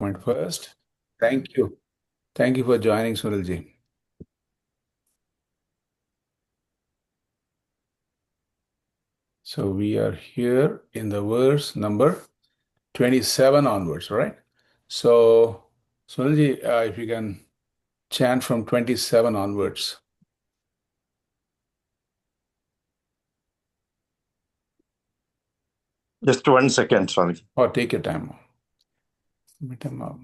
point first. Thank you. Thank you for joining, Sunilji. So we are here in the verse number 27 onwards, right? So, Sunilji, if you can chant from 27 onwards. Just 1 second, Swami. Or take your time. Meet him up.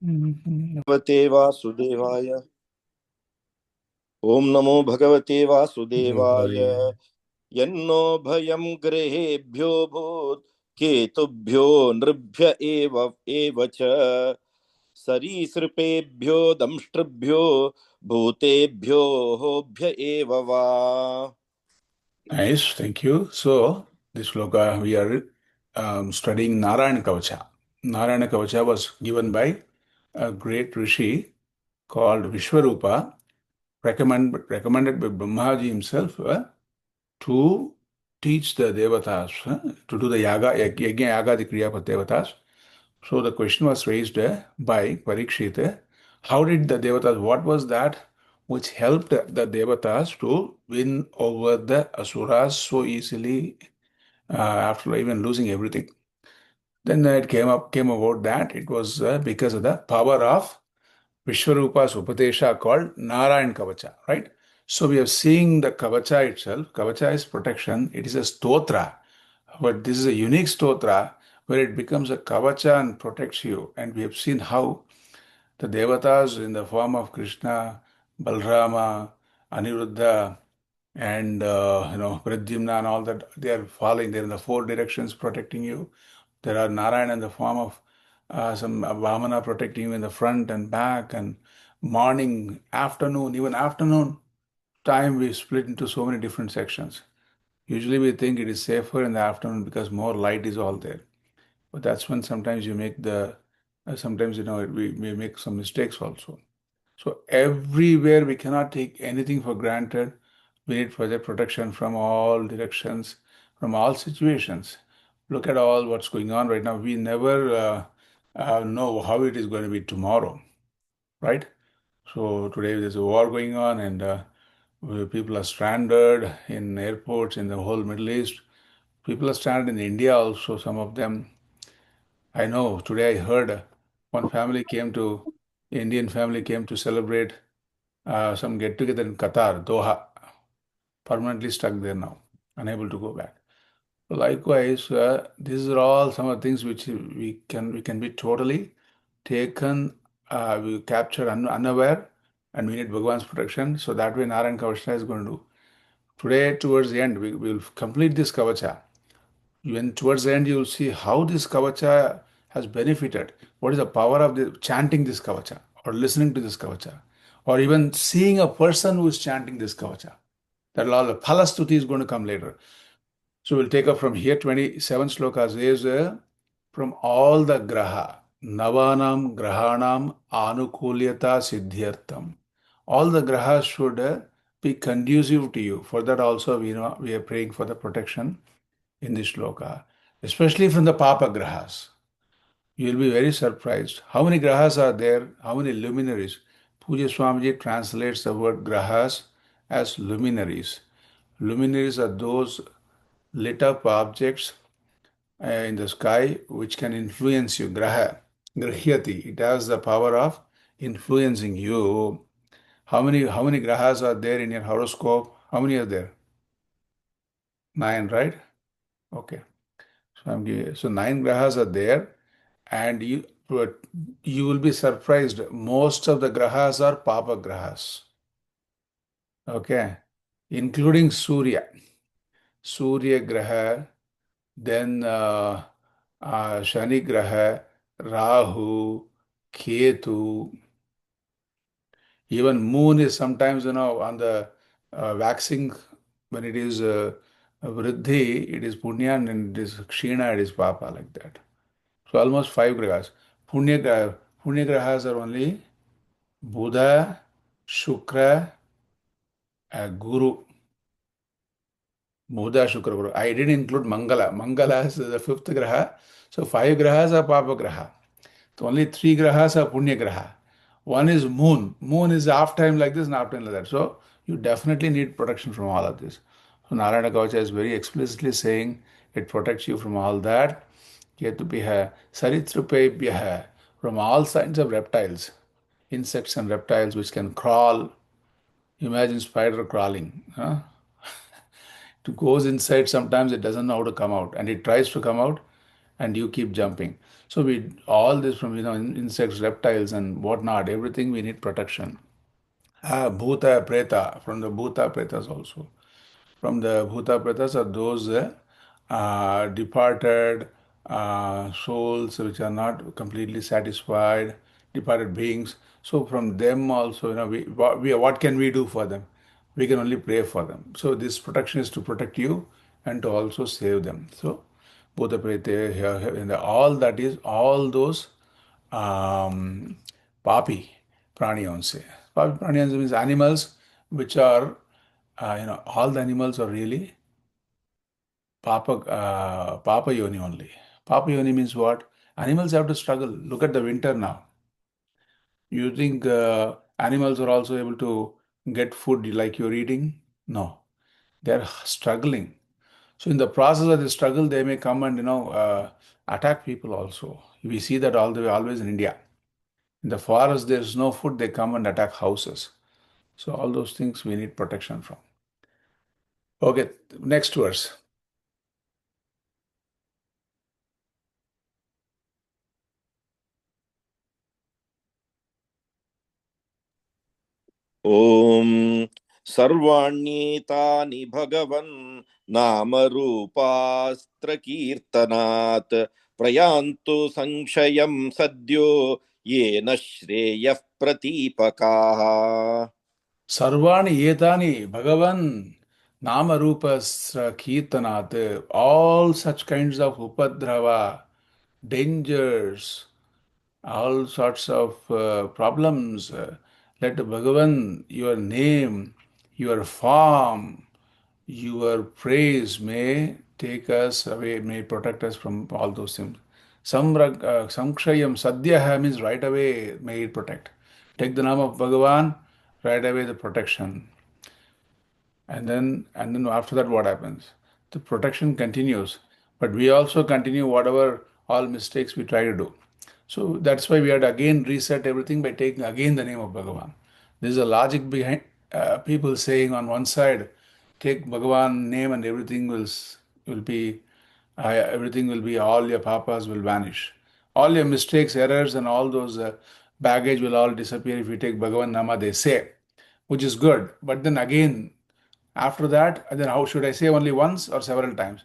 भगवते वासुदेवाय ओम नमो भगवते वासुदेवाय यन्नो भयं ग्रहेभ्यो भूत् केतुभ्यो नृभ्य एव च सरीसृपेभ्यो दंष्ट्रभ्यो भूतेभ्यो होभ्य एव वा. Nice, thank you. So, this sloka we are studying Narayana Kavacha. Narayana Kavacha was given by a great rishi called Vishwarupa, recommended by Brahmaji himself to teach the devatas, to do the yajna yaga, the kriya for devatas. So the question was raised by Parikshit, how did the devatas, what was that which helped the devatas to win over the asuras so easily after even losing everything? Then it came about that it was because of the power of Vishwarupa's Upadesha called Narayana Kavacha, right? So we are seeing the Kavacha itself. Kavacha is protection. It is a stotra, but this is a unique stotra where it becomes a Kavacha and protects you. And we have seen how the devatas in the form of Krishna, Balrama, Aniruddha, and Pradyumna and all that, they are following. They're in the four directions protecting you. There are Narayana in the form of some Vamana protecting you in the front and back, and morning, afternoon, even afternoon time we split into so many different sections. Usually we think it is safer in the afternoon because more light is all there. But that's when sometimes you make sometimes we make some mistakes also. So everywhere we cannot take anything for granted. We need further protection from all directions, from all situations. Look at all what's going on right now. We never know how it is going to be tomorrow, right? So today there's a war going on, and people are stranded in airports in the whole Middle East. People are stranded in India also, some of them. I know today I heard one family came to, Indian family came to celebrate some get together in Qatar, Doha, permanently stuck there now, unable to go back. Likewise, these are all some of the things which we can be totally taken, we captured unaware, and we need Bhagwan's protection. So that way, Narayan Kavacham is going to do. Today, towards the end, we will complete this Kavacha. When towards the end, you will see how this Kavacha has benefited. What is the power of chanting this Kavacha, or listening to this Kavacha, or even seeing a person who is chanting this Kavacha. That will all the Phalastuti is going to come later. So we'll take up from here 27 slokas is from all the graha, navanam grahanam anukulyata siddhyartam. All the grahas should be conducive to you. For that also we are praying for the protection in this shloka, especially from the papa grahas. You'll be very surprised. How many grahas are there? How many luminaries? Puja Swamiji translates the word grahas as luminaries. Luminaries are those lit up objects in the sky which can influence you. Graha, grahyati. It has the power of influencing you. How many grahas are there in your horoscope? How many are there? 9, right? Okay. So 9 grahas are there, and you will be surprised. Most of the grahas are papa grahas. Okay, including Surya. Surya graha, then Shani graha, Rahu, Ketu. Even moon is sometimes, on the waxing, when it is Vriddhi, it is Punya, and it is Kshina, it is Papa, like that. So almost five grahas. Punya grahas are only Buddha, Shukra, Guru. Buddha, Shukra, Guru. I didn't include Mangala. Mangala is the fifth graha. So five grahas are Papa graha. So only three grahas are Punya graha. One is moon. Moon is half time like this and half time like that. So you definitely need protection from all of this. So Narayana Kavacha is very explicitly saying it protects you from all that. Ketupiha, Saritrupebhyaha, from all kinds of reptiles, insects and reptiles which can crawl. Imagine spider crawling. Huh? It goes inside, sometimes it doesn't know how to come out, and it tries to come out, and you keep jumping. So we all this from insects, reptiles, and whatnot. Everything we need protection. Bhuta preta, from the bhuta pretas also. From the bhuta pretas are those departed souls which are not completely satisfied, departed beings. So from them also, what can we do for them? We can only pray for them. So this protection is to protect you and to also save them. So bhuta prete, and all that is all those um, papi praniyonse. Papi praniyonse means animals which are, all the animals are really Papa Yoni only. Papa Yoni means what? Animals have to struggle. Look at the winter now. You think animals are also able to get food like you're eating? No. They're struggling. So in the process of the struggle, they may come and attack people also. We see that all the way always in India. In the forest, there's no food. They come and attack houses. So all those things we need protection from. Okay, next verse. ॐ सर्वाण्येतानि भगवन् नामरूपास्त्रकीर्तनात् प्रयान्तु संशयं सद्यो येन श्रेयः प्रतीपकाः Sarvani etani Bhagavan Nama Rupasra Kirtanat, all such kinds of upadrava, dangers, all sorts of problems. Let Bhagavan, your name, your form, your praise may take us away, may protect us from all those things. Samkshayam Sadhyaha means right away may it protect. Take the name of Bhagavan, right away the protection. And then after that what happens? The protection continues, but we also continue whatever all mistakes we try to do. So that's why we had to again reset everything by taking again the name of Bhagavan. This is a logic behind people saying on one side, take Bhagavan name and will be everything will be, all your papas will vanish, all your mistakes, errors, and all those baggage will all disappear if you take Bhagavan Nama. They say, which is good, but then again after that, then how should I say, only once or several times?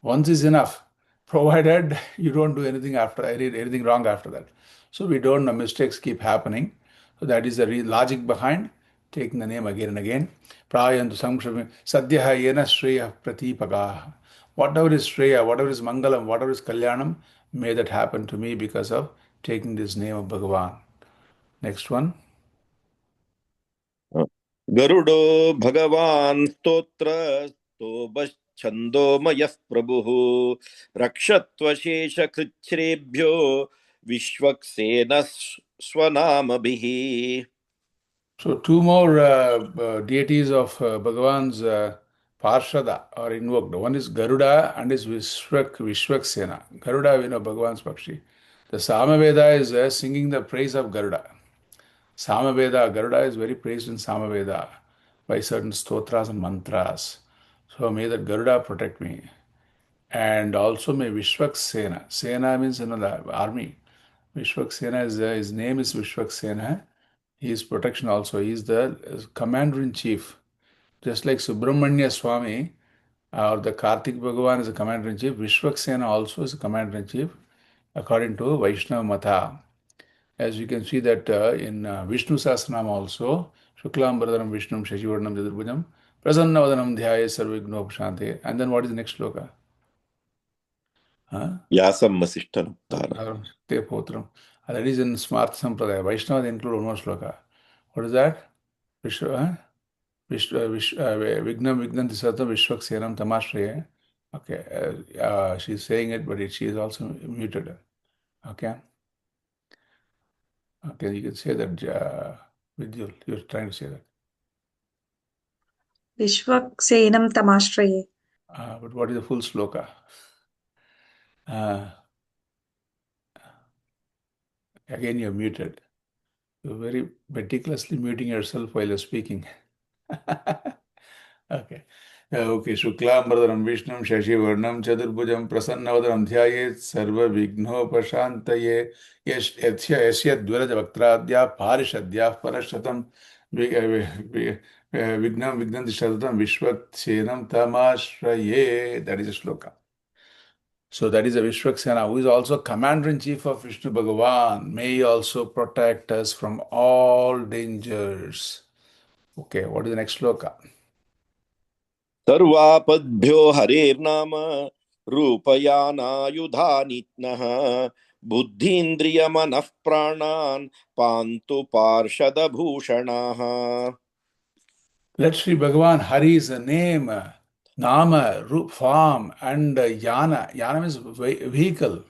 Once is enough, provided you don't do anything after anything wrong after that. So we don't know, mistakes keep happening. So that is the logic behind taking the name again and again. Prayantu samshram sadhyaha yena shreya pratipagaha. Whatever is shreya, whatever is mangalam, whatever is kalyanam, may that happen to me because of taking this name of Bhagavan. Next one. गरुडो भगवान् स्तोत्र स्तोभश्छन्दोमयः प्रभुः रक्षत्वशेषकृच्छ्रेभ्यो विश्वक्सेनः स्वनामभिः So two more deities of Bhagavan's Parshada are invoked. One is Garuda and is Vishwaksena. Garuda, Bhagavan's Pakshi. The Samaveda is singing the praise of Garuda. Samaveda, Garuda is very praised in Samaveda by certain stotras and mantras. So may that Garuda protect me. And also may Vishwaksena. Sena means the army. Vishwaksena his name is Vishwaksena. His protection also. He is the commander in chief. Just like Subramanya Swami or the Kartik Bhagavan is a commander in chief, Vishwaksena also is a commander in chief according to Vaishnava Mata. As you can see that in Vishnu Sahasranam also, Shuklam Bharadram Vishnum Shashivarnam Jadurбhujam Prasannavadanam Dhyaye Sarvignopaşante. And then what is the next sloka? Huh? Yasam Vasishtanuptara. Te Potram. That is in Smart Sampradaya. Vaishnava they include one more sloka. What is that? Vishwa, huh? Vignam Vignanti Satam Vishwakseram Tamashraye. Okay, she's saying it, but she is also muted. Okay, okay, you can say that, Vidyul, you're trying to say that. Vishwaksenam tamashraye. But what is the full sloka? Uh, Again, you're muted. You're very meticulously muting yourself while you're speaking. Okay. Okay. Shuklambaradharam Vishnum Shashivarnam Chaturbhujam Prasannavadaram Dhyayet Sarva Vighnopashantaye Yasya Dviraja Vaktradya Parishadya Parashatam Vignam Vignanti Shatatam Vishwaksenam Tamashraye. That is a sloka. So that is a Vishwaksena, who is also Commander-in-Chief of Vishnu Bhagavan. May he also protect us from all dangers. Okay, what is the next sloka? सर्वापद्भ्यो हरेर्नाम रूपयानायुधानित्नः बुद्धीन्द्रियमनः प्राणान् पान्तु पार्षदभूषणाः. Let Sri Bhagavan Hari's name, Nama, Roop, form, and Yana. Yana means vehicle,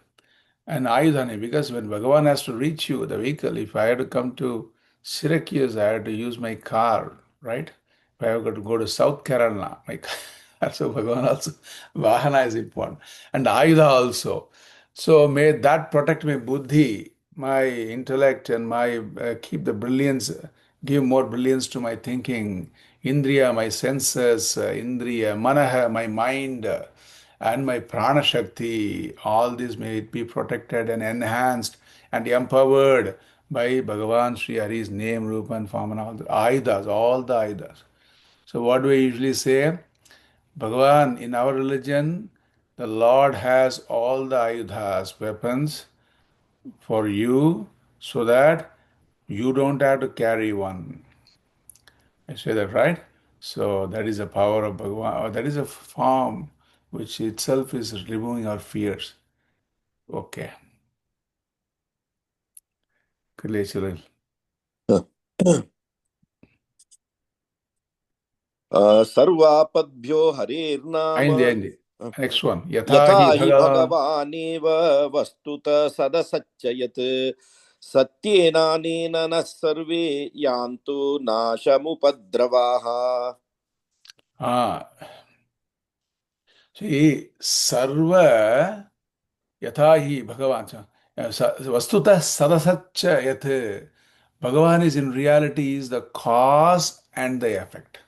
and Ayudhani, because when Bhagavan has to reach you, the vehicle, if I had to come to Syracuse, I had to use my car, right? If I have got to go to South Carolina, my car. So Bhagavan also, Vahana is important. And Ayudha also. So may that protect my buddhi, my intellect, and my keep the brilliance, give more brilliance to my thinking. Indriya, my senses, Indriya, Manaha, my mind, and my prana shakti, all these may it be protected and enhanced and empowered by Bhagavan Sri Hari's name, Rupa, and form, and all the Ayudas, all the Ayudas. So, what do we usually say? Bhagavan, in our religion, the Lord has all the Ayudhas, weapons for you, so that you don't have to carry one. I say that right? So that is the power of Bhagavan, or that is a form which itself is removing our fears. Okay. Clear, children. सर्वापद्भ्यो हरेर्नाम Ayindi. Next one. Yatha यथा hi हि Bhagavan. भगवानेव वस्तुतः सदसच्च यत् सत्येनानेन नः सर्वे यान्तु नाशमुपद्रवाः. Ah. See, Sarva Yatha hi Bhagavan. Vastuta sadasaccha yat. Bhagavan is in reality is the cause and the effect.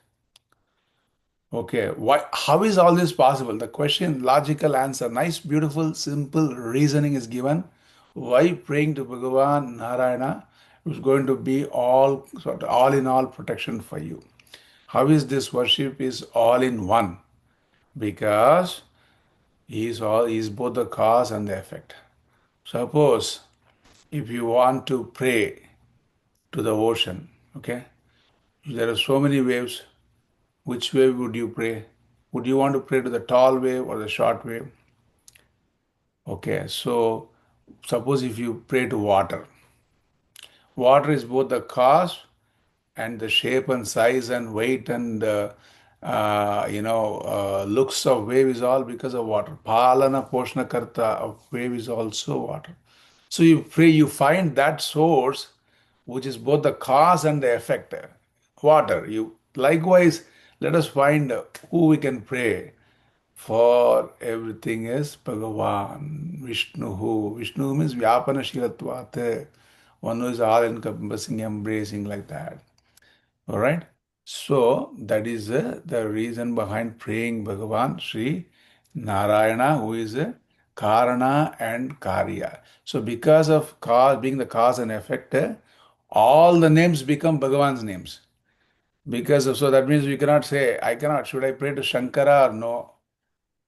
Okay, why? How is all this possible? The question, logical answer, nice, beautiful, simple reasoning is given. Why praying to Bhagavan Narayana is going to be all sort of all in all protection for you? How is this worship is all in one? Because he is both the cause and the effect. Suppose if you want to pray to the ocean, okay, there are so many waves. Which wave would you pray? Would you want to pray to the tall wave or the short wave? Okay, so suppose if you pray to water, water is both the cause and the shape and size and weight and looks of wave is all because of water. Palana Poshna Karta of wave is also water. So you pray, you find that source which is both the cause and the effect. Water. You likewise let us find who we can pray. For everything is Bhagavan, Vishnu. Vishnu means Vyapana Shilatvat. One who is all encompassing, embracing like that. All right. So that is the reason behind praying Bhagavan Sri Narayana, who is a Karana and Karya. So because of cause being the cause and effect, all the names become Bhagavan's names. Because of, so that means we cannot say, I cannot, should I pray to Shankara or no?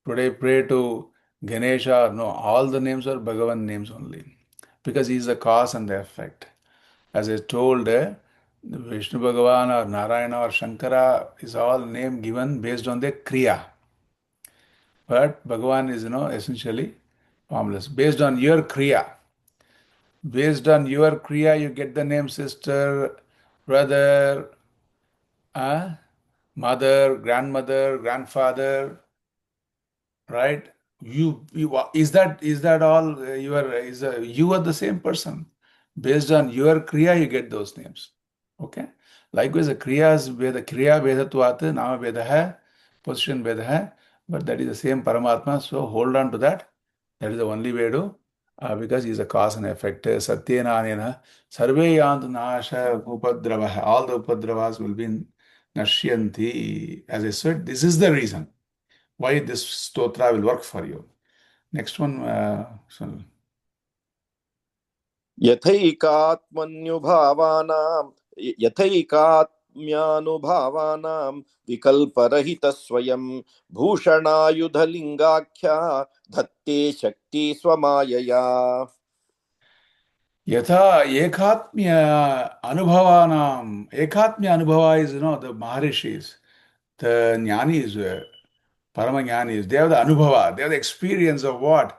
Should I pray to Ganesha or no? All the names are Bhagavan names only. Because he is the cause and the effect. As I told, Vishnu Bhagavan or Narayana or Shankara is all name given based on the Kriya. But Bhagavan is, essentially Formless. Based on your kriya. Based on your kriya, you get the name sister, brother, mother, grandmother, grandfather, right? Is that all? You are the same person. Based on your kriya, you get those names. Okay. Likewise, the kriyas veda kriya vedatvat nama veda hai, position veda hai, but that is the same Paramatma. So hold on to that. That is the only way to, because he is a cause and effect. Satyena anena sarve yantu nasha upadrava. All the upadravas will be nashyanti. As I said, this is the reason why this stotra will work for you. Next one, Sunil. यथैकात्मन्युभावानां यथैकात्म्यानुभावानां विकल्परहितस्वयं भूषणायुधलिङ्गाख्या धत्ते शक्ति स्वमायया. Yatha ekatmya anubhavanam. Ekatmya anubhava is, the Maharishis, the Jnanis, Parama Jnanis. They have the anubhava. They have the experience of what?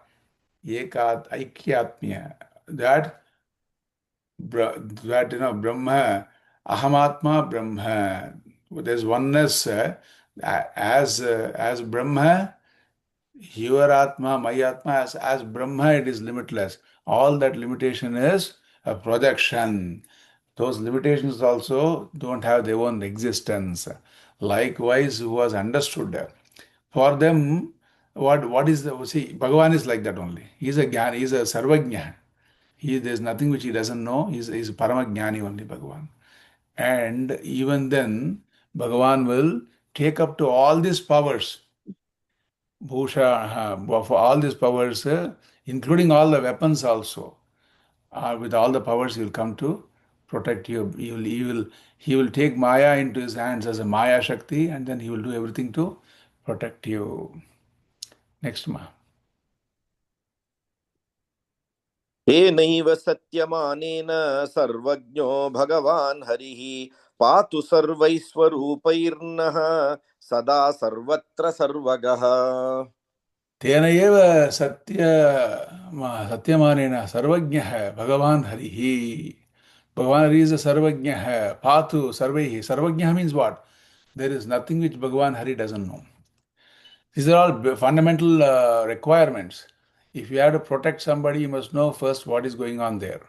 Aikyatmya. Brahma, Ahamatma Brahma. There's oneness as Brahma, your Atma, my Atma, as Brahma, it is limitless. All that limitation is a projection. Those limitations also don't have their own existence. Likewise, who was understood. For them, what is the see, Bhagavan is like that only. He's a Jnana, he's a Sarvajna. There's nothing which he doesn't know. He's Paramagnani only, Bhagavan. And even then, Bhagavan will take up to all these powers, Bhusha, for all these powers, including all the weapons also. With all the powers, he will come to protect you. He will take Maya into his hands as a Maya Shakti, and then he will do everything to protect you. Next, Ma. तेनैव सत्यमानेन सर्वज्ञो भगवान् हरिः पातु सर्वैस्वरूपैर्नः सदा सर्वत्र सर्वगः. तेन एव सत्यमानेन सर्वज्ञः भगवान् हरिः. Bhagavan Hari is a Sarvajñah. Patu Sarvehi. Sarvajñah means what? There is nothing which Bhagavan Hari doesn't know. These are all fundamental requirements. If you have to protect somebody, you must know first what is going on there,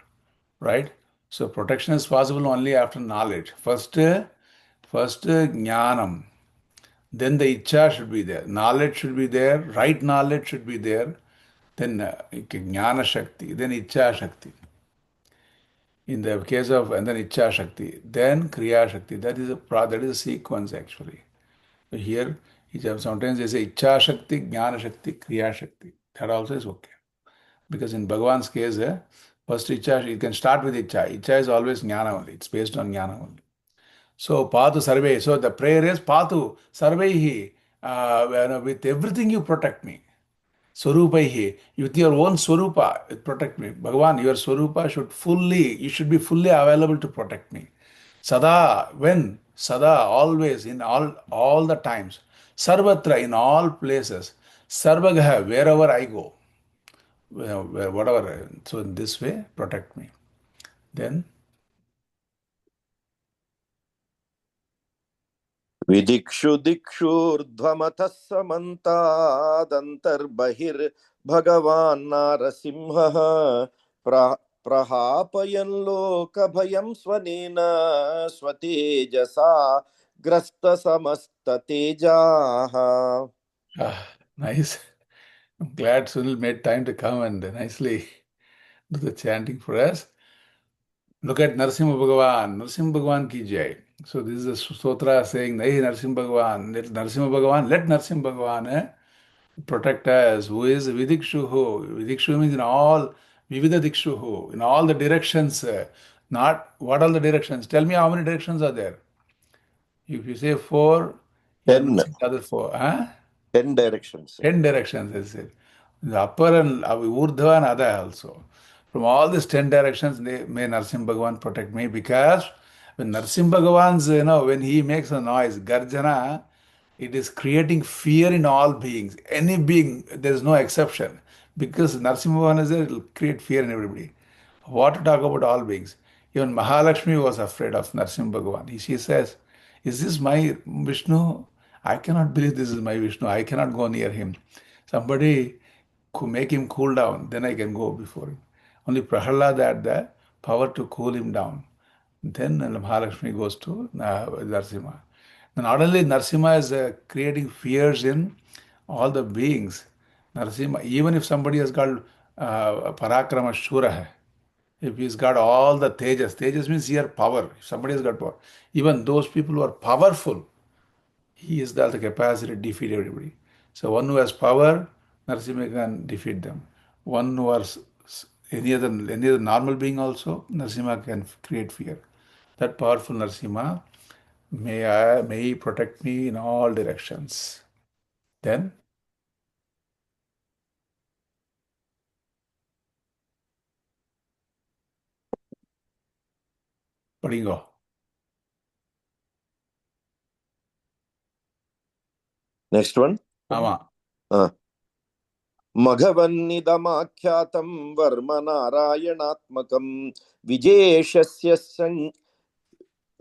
right? So protection is possible only after knowledge. First jnanam. Then the icha should be there. Knowledge should be there. Right knowledge should be there. Then jnana shakti. Then icha shakti. In the case of, and then icha shakti. Then kriya shakti. That is a sequence actually. So here, sometimes they say icha shakti, jnana shakti, kriya shakti. That also is okay. Because in Bhagavan's case, first icha, you can start with icha. Icha is always jnana only. It's based on jnana only. So patu sarve. So the prayer is patu sarvehi. With everything you protect me. Swarupaihi. With your own swarupa, protect me. Bhagavan, your swarupa you should be fully available to protect me. Sada, when? Sada, always, in all the times. Sarvatra, in all places. Sarvagaha, wherever I go. Whatever. So in this way, protect me. Then, विदिक्षु दिक्षूर्ध्वमतः समन्तादन्तर्बहिर्भगवान् नारसिंहः प्रहापयन् लोकभयं स्वनेन स्वतेजसा ग्रस्तसमस्ततेजाः. nice. I'm glad Sunil made time to come and nicely do the chanting for us. Look at Narasimha Bhagavan. Narasimha Bhagavan ki jai. So this is a sutra saying, Nahi Narasimha Bhagavan. Let Narasimha Bhagavan protect us. Who is Vidikshuhu? Vidikshu means in all, Vivida Dikshuhu, in all the directions. Not what all the directions. Tell me how many directions are there. If you say four, you are 10 missing the other four. Huh? 10 directions. 10 directions, I said. The upper and Urdhva and Adha also. From all these 10 directions, may Narsim Bhagavan protect me, because when Narsim Bhagavan's, when he makes a noise, Garjana, it is creating fear in all beings. Any being, there is no exception. Because Narasimha Bhavan is there, it will create fear in everybody. What to talk about all beings? Even Mahalakshmi was afraid of Narasimha Bhagavan. She says, "Is this my Vishnu? I cannot believe this is my Vishnu. I cannot go near him. Somebody make him cool down, then I can go before him." Only Prahalad had the power to cool him down. Then Mahalakshmi goes to Narasimha. Not only Narasimha is creating fears in all the beings. Narasimha, even if somebody has got Parakrama Shura hai, if he's got all the tejas, tejas means here power. If somebody has got power, even those people who are powerful, he has got the capacity to defeat everybody. So one who has power, Narasimha can defeat them. One who has any other normal being also, Narasimha can create fear. That powerful Narasimha, may he protect me in all directions. Then, Padingo. Next one. Ama. Uh, मघवन्निदमाख्यातं वर्म नारायणात्मकं विजेष्यस्य Yanjasa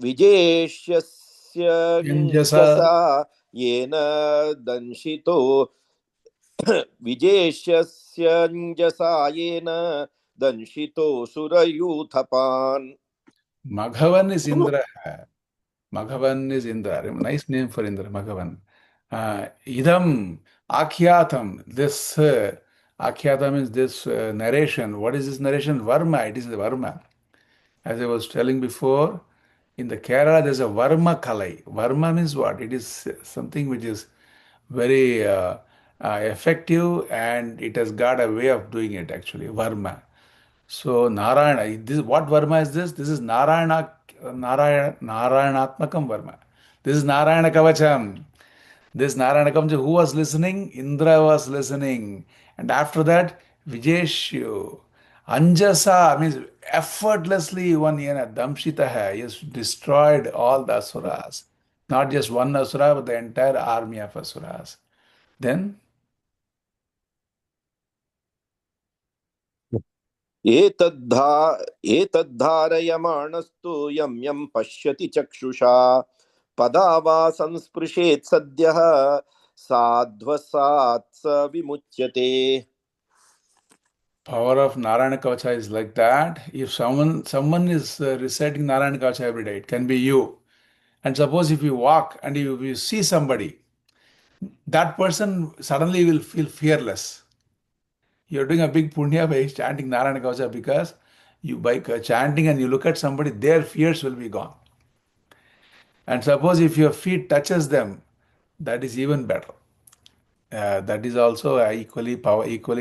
विजेष्यस्यञ्जसा येन दंशितो विजेष्यस्यञ्जसा येन दंशितो सुरयूथपान्. Maghavan is Indra. Maghavan is Indra. Nice name for Indra, Maghavan. Idam, Akyatam. This Akyatam is this narration. What is this narration? Varma. It is the Varma. As I was telling before, in the Kerala there's a Varma Kalai. Varma means what? It is something which is very effective, and it has got a way of doing it actually. Varma. So Narayana, this what Varma is this? This is Narayanatmakam Varma. This is Narayana Kavacham. This Narayana Kavacham, who was listening? Indra was listening. And after that, Vijeshu. Anjasa means effortlessly one yana damshita hai. He has destroyed all the asuras. Not just one asura, but the entire army of asuras. Then एतद्धा एतद्धारयमाणस्तु यं यं पश्यति चक्षुषा पदा वा संस्पृशेत् सद्यः साध्वसात् स विमुच्यते. power of Narayana Kavacha is like that. If someone is reciting Narayana Kavacha every day, it can be you. And suppose if you walk and you see somebody, that person suddenly will feel fearless. You're doing a big punya by chanting Narayana Kavacha, because you by chanting and you look at somebody, their fears will be gone. And suppose if your feet touches them, that is even better. That is also equally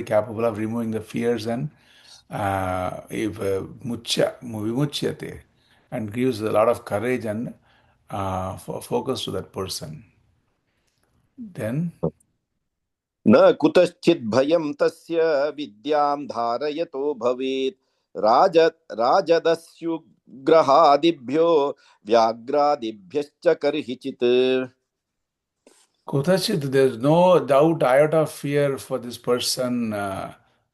capable of removing the fears, and if vimuchyate, and gives a lot of courage and focus to that person. Then न कुतश्चित् भयं तस्य विद्यां धारयतो भवेत् राज राजदस्युग्रहादिभ्यो व्याघ्रादिभ्यश्च कर्हिचित्. Kutachit, there's no doubt, iota of fear for this person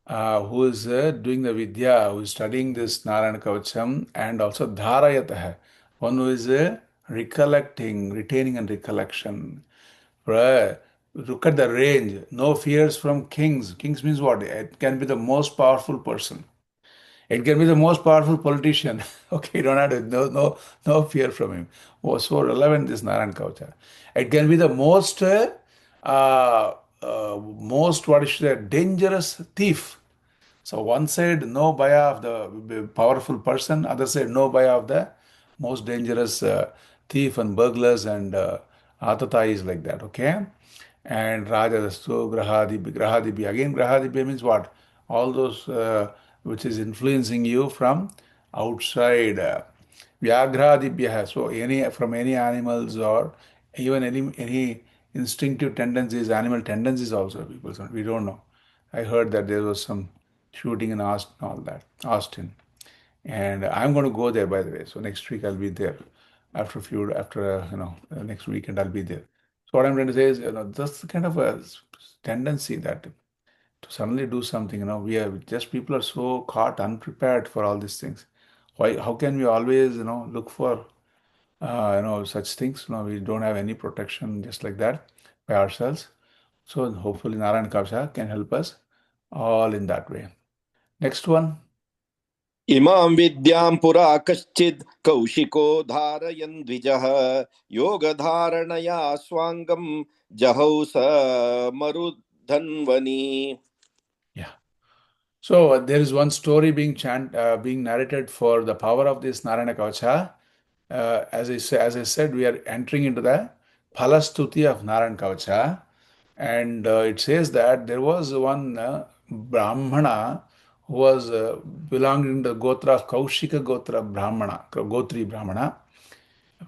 who is doing the Vidya, who is studying this Narayana Kavacham, and also Dharayatah, one who is recollecting, retaining and recollection. Look at the range. No fears from kings. Kings means what? It can be the most powerful person. It can be the most powerful politician. Okay, you don't have to, no fear from him. Oh, so relevant this Narayan Kavacha. It can be the most, what is dangerous thief. So one side, no baya of the powerful person, other side, no baya of the most dangerous thief and burglars and atatais like that, okay? And Rajadastu, Grahadibi. Again, Grahadibi means what? All those which is influencing you from outside. Vyaghradibhya. So from any animals, or even any instinctive tendencies, animal tendencies also people. We don't know. I heard that there was some shooting in Austin, and I'm going to go there, by the way. So next week I'll be there. After next weekend I'll be there. So what I'm trying to say is, that's the kind of a tendency that to suddenly do something. We are just people are so caught unprepared for all these things. Why? How can we always look for such things? We don't have any protection just like that by ourselves. So hopefully Narayana Kavcha can help us all in that way. Next one. इमां विद्यां पुरा कश्चित् कौशिको धारयन् द्विजः योगधारणया स्वांगं जहौ स मरुधन्वनि. Yeah. So there is one story being narrated for the power of this Narayana Kavacha. As I said, we are entering into the Phalastuti of Narayana Kavacha, and it says that there was one Brahmana who was belonging to the Gotra of Kaushika Gotra Brahmana, Gotri Brahmana.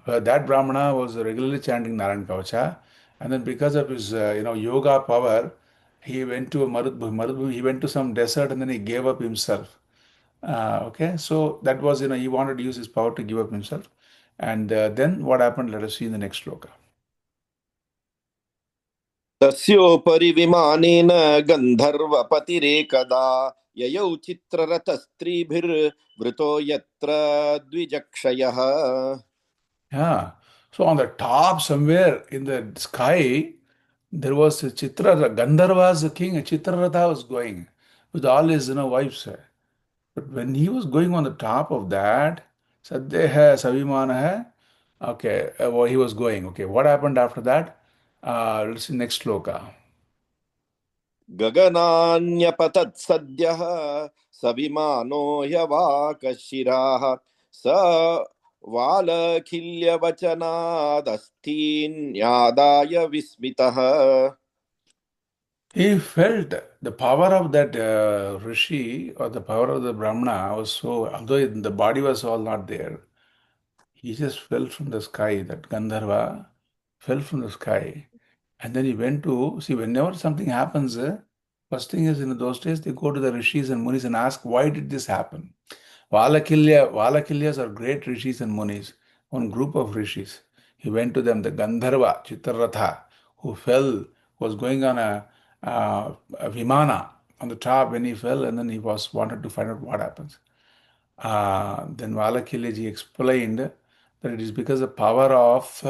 That Brahmana was regularly chanting Narayana Kavacha, and then because of his yoga power, he went to a Marudbhumi, he went to some desert and then he gave up himself. Okay, so that was he wanted to use his power to give up himself, and then what happened? Let us see in the next shloka. तस्योपरि विमानेन गन्धर्वपतिरेकदा ययौ चित्ररथस्त्रीभिर्वृतो यत्र द्विजक्षयः. Yeah. So on the top, somewhere in the sky, there was a Chitra, Gandharva's king, a Chitraratha was going with all his wives. But when he was going on the top of that, Saddeha Savimanaha, okay, well, he was going. Okay, what happened after that? Let's see next sloka. गगनान्यपतत् सद्यः सविमानो ह्यवाकशिराः स वालखिल्यवचनादस्तीन्यादाय विस्मितः. He felt the power of that rishi or the power of the Brahmana was so, although the body was all not there, he just fell from the sky. That Gandharva fell from the sky. And then he went to see whenever something happens, first thing is in those days they go to the rishis and munis and ask, why did this happen? Valakilyas are great rishis and munis, one group of rishis. He went to them, the Gandharva, Chitraratha, who fell, was going on a Vimana on the top when he fell, and then he was wanted to find out what happens. Then Valakilyaji explained that it is because the power of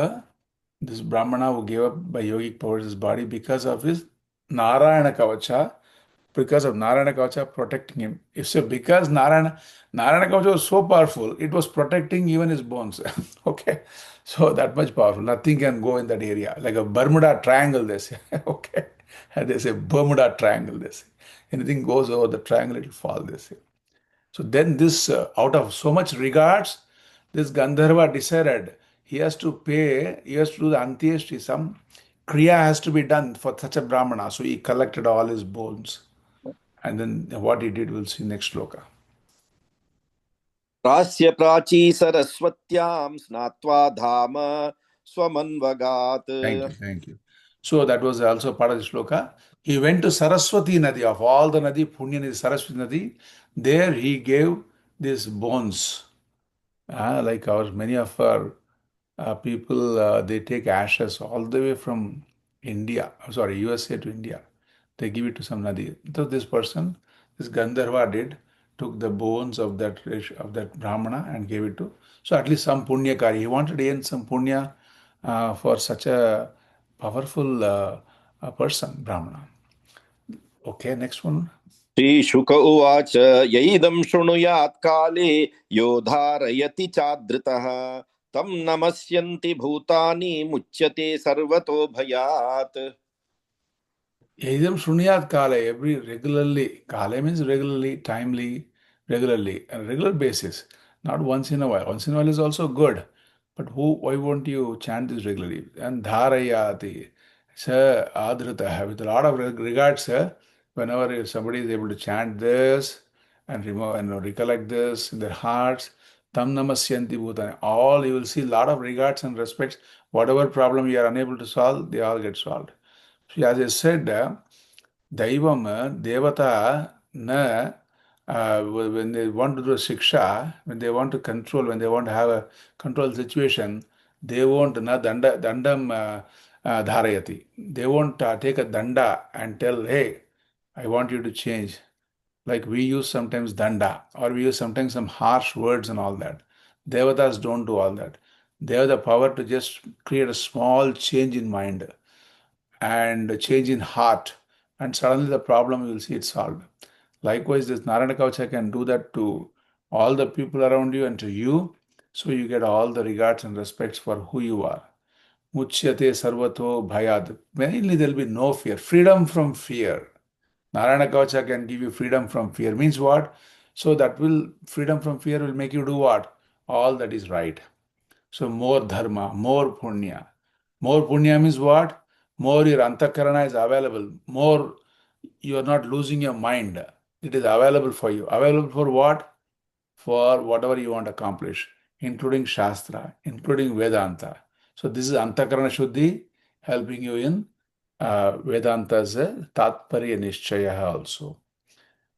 this Brahmana who gave up by yogic powers his body because of his Narayana Kavacha, because of Narayana Kavacha protecting him. If so, because Narayana Kavacha was so powerful, it was protecting even his bones. Okay, so that much powerful. Nothing can go in that area, like a Bermuda Triangle. They say, okay, and they say Bermuda Triangle. They say anything goes over the triangle, it will fall. They say. So then this, out of so much regards, this Gandharva decided he has to do the Antyeshti, some Kriya has to be done for such a Brahmana. So he collected all his bones. And then what he did, we'll see next sloka. प्रास्य Prachi सरस्वत्यां स्नात्वा धाम स्वमन्वगात्. Thank you. So that was also part of the sloka. He went to Saraswati Nadi, of all the Nadi, Punya Nadi, Saraswati Nadi. There he gave these bones. Like many of our people, they take ashes all the way from India, USA to India. They give it to some Nadi. So this person, this Gandharva took the bones of that Brahmana and gave it to. So at least some punya kari. He wanted to earn some punya for such a powerful person, Brahmana. Okay, next one. श्रीशुक उवाच यैदं शृणुयात् काले यो धारयति चादृतः तं नमस्यन्ति भूतानि मुच्यते सर्वतो भयात्. Yadam Shunyat Kale, every regularly, Kale means regularly, timely, regularly, on a regular basis, not once in a while. Once in a while is also good, but why won't you chant this regularly? And Dharayati, Sir Adhrita, with a lot of regard, sir, whenever if somebody is able to chant this and remove and recollect this in their hearts, Tam Namasyanti Bhutani, all you will see a lot of regards and respects. Whatever problem you are unable to solve, they all get solved. See, as I said, Daivam, Devata, na, when they want to do a shiksha, when they want to control, when they want to have a control situation, they won't na dandam dharayati. They won't take a danda and tell, hey, I want you to change. Like we use sometimes danda, or we use sometimes some harsh words and all that. Devatas don't do all that. They have the power to just create a small change in mind and a change in heart, and suddenly the problem you will see it solved. Likewise, this Narayana Kavacha can do that to all the people around you and to you, so you get all the regards and respects for who you are. Muchyate sarvato bhayad. Mainly there will be no fear, freedom from fear. Narayana Kavacha can give you freedom from fear. Means what? So that will, freedom from fear will make you do what? All that is right. So more dharma, more punya. More punya means what? More your antakarana is available. More you are not losing your mind. It is available for you. Available for what? For whatever you want to accomplish, including Shastra, including Vedanta. So this is Antakarana Shuddhi helping you in Vedanta's Tatparya Nishchaya also.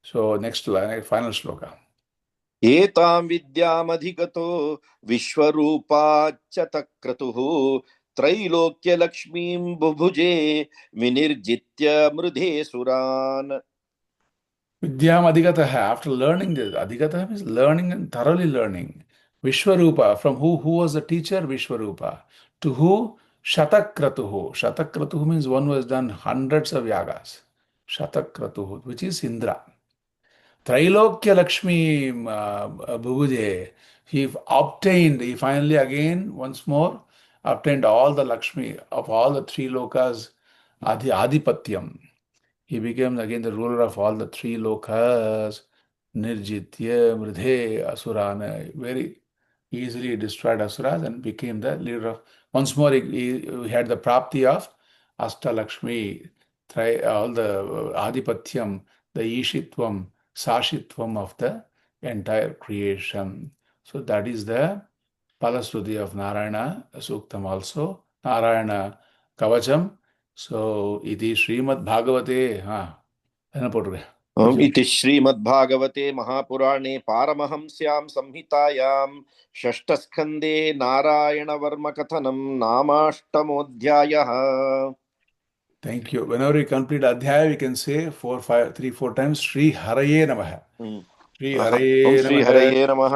So next line, final shloka. एतां विद्यामधिगतो विश्वरूपाच्च त्रैलोक्यलक्ष्मीं बुभुजे विनिर्जित्य मृधे सुरान्. Vidyam Adhigataha. After learning this, Adhigataha means learning and thoroughly learning. Vishwarupa, from who was the teacher? Vishwarupa. To who? Shatakratuhu. Shatakratuhu means one who has done hundreds of yagas. Shatakratuhu, which is Indra. Trailokya Lakshmi Bhubuje. He finally again, once more, obtained all the Lakshmi of all the three lokas, Adipatyam. He became again the ruler of all the three lokas, Nirjitya, Mridhe, Asurana. Very easily destroyed Asuras and became the leader of. Once more, he had the prapti of Ashtalakshmi, all the Adipatyam, the Ishitvam, Sashitvam of the entire creation. So that is the Palasuti of Narayana Suktam also, Narayana Kavacham. So, iti Srimad Bhagavate, इति श्रीमद्भागवते महापुराणे पारमहंस्यां संहितायां षष्ठस्कन्धे नारायणवर्मकथनं नामाष्टमोऽध्यायः. Thank you. Whenever we complete Adhyaya, we can say 3, 4 times Sri Haraye Namaha. Sri Om Haraye Shri Namaha. हरये नमः.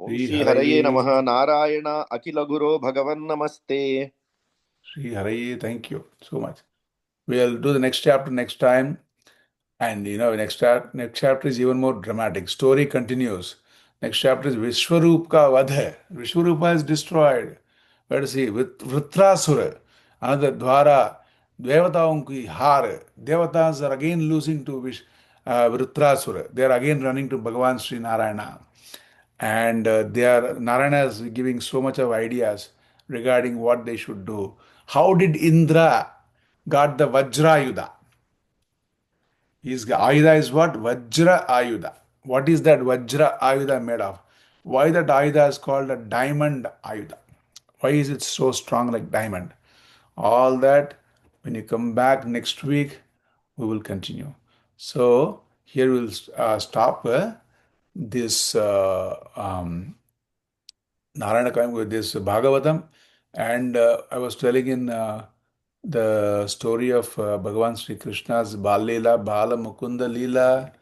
ओम Sri Shri हरये नमः. Haraye. Narayan अखिल गुरो भगवन् नमस्ते. Sri Haraye. Thank you so much. We'll do the next chapter next time. And next chapter is even more dramatic. Story continues. Next chapter is Vishwarupa ka Vadha. Vishwarupa is destroyed. Let us see, with Vritrasura, another Dwara, Devataon ki har. Devatas are again losing to Vritrasura. They are again running to Bhagavan Sri Narayana. And Narayana is giving so much of ideas regarding what they should do. How did Indra got the Vajrayuda? His Ayuda is what? Vajra Ayuda. What is that Vajra Ayuda made of? Why that Ayuda is called a diamond Ayuda? Why is it so strong like diamond? All that, when you come back next week, we will continue. So here we'll stop this Narayana coming with this Bhagavatam. And I was telling in the story of Bhagavan Sri Krishna's Bal Leela, Bala Mukunda Leela,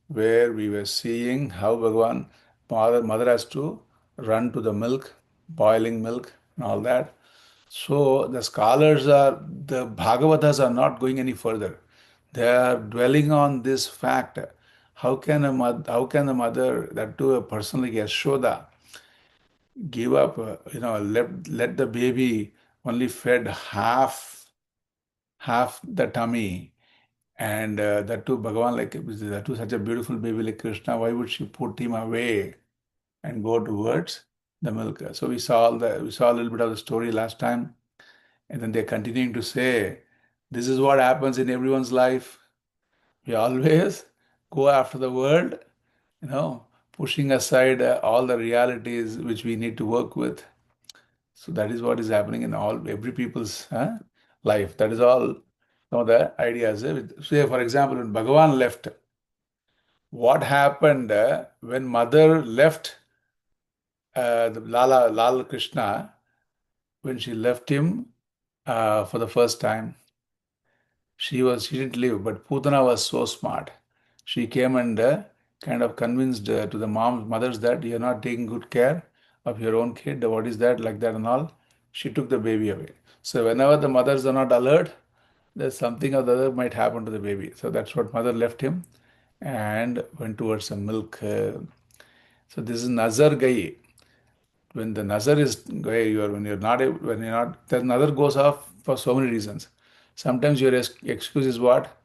where we were seeing how Bhagavan, mother has to run to the milk, boiling milk, and all that. So the scholars the Bhagavatas are not going any further. They are dwelling on this fact. How can the mother, that to a person like Yashoda, give up, let the baby only fed half the tummy, and that too Bhagavan, like that too such a beautiful baby like Krishna, why would she put him away and go towards the milk? So we saw a little bit of the story last time, and then they're continuing to say, this is what happens in everyone's life. We always go after the world, pushing aside all the realities which we need to work with. So that is what is happening in every people's life. That is all the ideas. Say, for example, when Bhagavan left, what happened when mother left the Lal Krishna, when she left him for the first time? She didn't leave, but Putana was so smart. She came and kind of convinced to the mothers that you're not taking good care of your own kid. What is that, like that, and all. She took the baby away. So whenever the mothers are not alert, there's something or the other might happen to the baby. So that's what mother left him and went towards some milk. So this is Nazar Gai. When the nazar is when you're not the nazar goes off for so many reasons. Sometimes your excuse is what,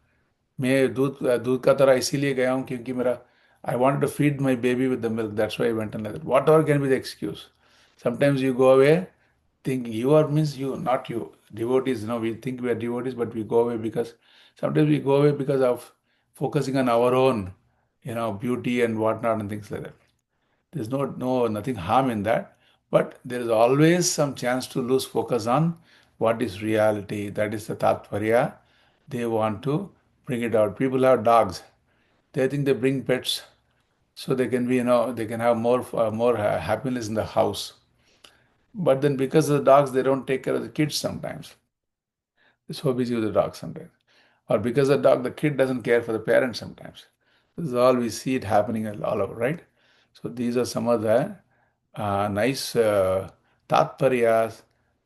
मैं दूध का तरह इसीलिए गया हूँ क्योंकि मेरा I wanted to feed my baby with the milk, that's why I went and like that. Whatever can be the excuse. Sometimes you go away thinking you are, means you, not you, devotees, we think we are devotees, but we go away because sometimes we go away because of focusing on our own beauty and whatnot and things like that. There's nothing harm in that, but there is always some chance to lose focus on what is reality. That is the tatparya. They want to bring it out. People have dogs. They think they bring pets so they can be, they can have more happiness in the house. But then because of the dogs, they don't take care of the kids sometimes. They're so busy with the dog sometimes. Or because of the dog, the kid doesn't care for the parents sometimes. This is all we see it happening all over, right? So these are some of the nice tatparyas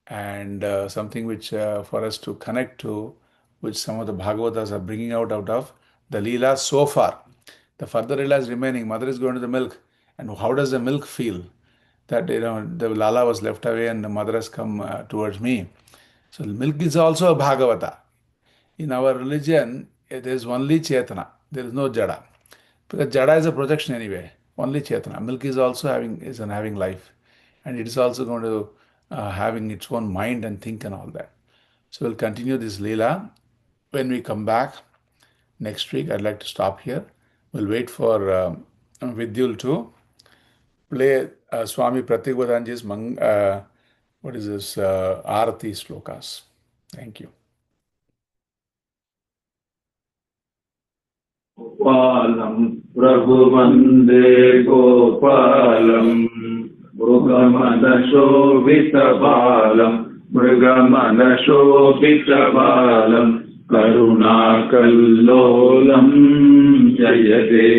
and something which for us to connect to, which some of the Bhagavatas are bringing out of the Leela so far. The further Leela is remaining. Mother is going to the milk, and how does the milk feel? That the Lala was left away and the mother has come towards me. So milk is also a Bhagavata. In our religion, there is only Chetana. There is no Jada. Because Jada is a projection anyway. Only Chetana. Milk is also having life. And it is also going to having its own mind and think and all that. So we'll continue this Leela. When we come back next week, I'd like to stop here. We'll wait for Vidyul to play Swami Pratyagaatma's what is this, Arati slokas. Thank you. Gopalam Prabhu Vande Gopalam Mrugamana Shobhita Balam Karunakallolam Jayade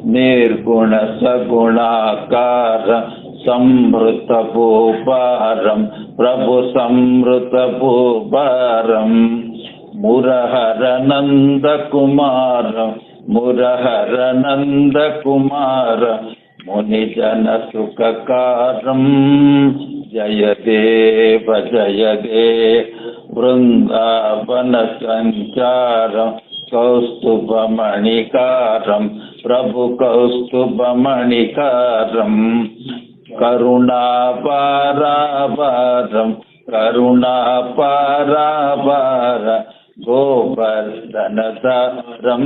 Nirguna Sagunakara Samrta Bhuparam Prabhu Samrta Bhuparam Muraharananda Kumara Munijana Sukhakaram Jayade Vrindavana Sancharam Kaustubhamanikaram Prabhu Kaustubhamanikaram Karunapara Govardhanataram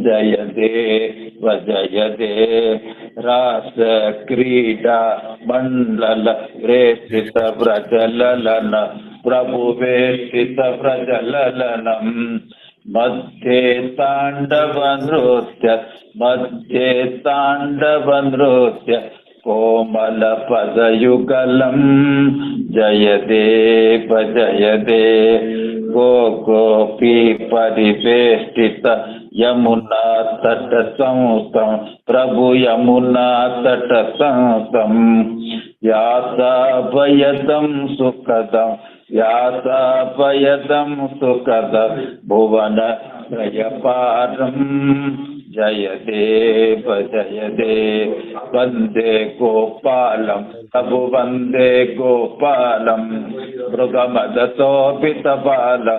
Jayade Rasa Krida Mandala Vresita Prajalalana Prabhu Vresita Prajalalanam Madhye Tandavanrutya Komala Padayugalam Jayade Gopi Parivestita Yamuna Tata Samstam Prabhu Yamuna Tata Samstam Yasa Vayadam Sukadam Bhuvana Rayaparam Jayade Vande Gopalam Prabhu Vande Gopalam Mrugamadaso Pitabala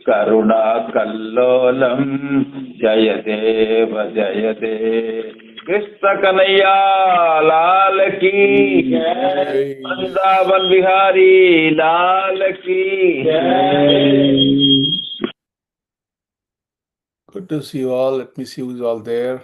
Karuna Kallolam Jayade Krishna Kanaya Lal Ki Vrindavan Bihari Lal Ki. Good to see you all. Let me see who's all there.